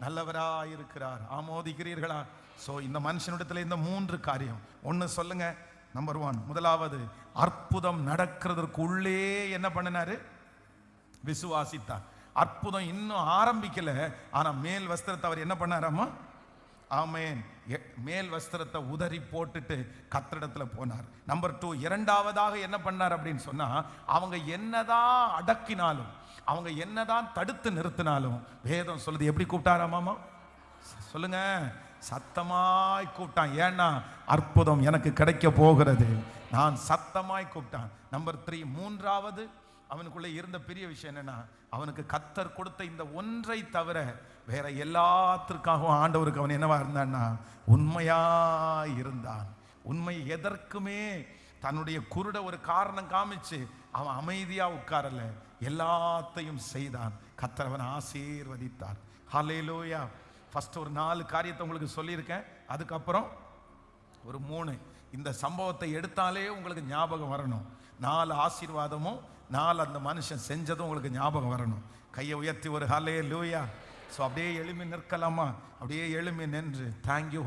நல்லவராயிருக்கிறார். ஆமோதிக்கிறீர்களா? So இந்த மனுஷனிடத்தில் இந்த 3 காரியம். ஒன்று சொல்லுங்க. நம்பர் 1, முதலாவது, அற்புதம் நடக்கிறதுக்கு உள்ளே என்ன பண்ணினாரு? விசுவாசித்தார். அற்புதம் இன்னும் ஆரம்பிக்கல, ஆனா மேல் வஸ்திரத்தை அவர் என்ன பண்ணாராமா? ஆமென். மேல் வஸ்திரத்தை உதறி போட்டுட்டு கர்த்தரிடத்துல போனார். நம்பர் 2, இரண்டாவதாக என்ன பண்ணார் அப்படின்னு சொன்னா, அவங்க என்னதான் அடக்கினாலும், அவங்க என்னதான் தடுத்து நிறுத்தினாலும், வேதம் சொல்லுது எப்படி கூப்பிட்டாராமா? சொல்லுங்க. சத்தமாய் கூப்பிட்டான். ஏன்னா அற்புதம் எனக்கு கிடைக்க போகிறது. நான் சத்தமாய் கூப்பிட்டான். நம்பர் 3, மூன்றாவது அவனுக்குள்ள இருந்த பெரிய விஷயம் என்னன்னா, அவனுக்கு கர்த்தர் கொடுத்த இந்த ஒன்றை தவிர வேற எல்லாத்திற்காகவும் ஆண்டவருக்கு அவன் என்னவா இருந்தான்னா, உண்மையா இருந்தான். உண்மை எதற்குமே தன்னுடைய குருட ஒரு காரணம் காமிச்சு அவன் அமைதியா உட்காரல, எல்லாத்தையும் செய்தான். கர்த்தர் அவனை ஆசீர்வதித்தார். ஹல்லேலூயா. ஃபர்ஸ்ட் ஒரு 4 காரியத்தை உங்களுக்கு சொல்லியிருக்கேன். அதுக்கப்புறம் ஒரு 3. இந்த சம்பவத்தை எடுத்தாலே உங்களுக்கு ஞாபகம் வரணும். 4 ஆசீர்வாதமும் 4 அந்த மனுஷன் செஞ்சதும் உங்களுக்கு ஞாபகம் வரணும். கையை உயர்த்தி ஒரு ஹல்லேலூயா. ஸோ அப்படியே எழும்பி நிற்கலாமா? அப்படியே எழும்பி நின்று தேங்க்யூ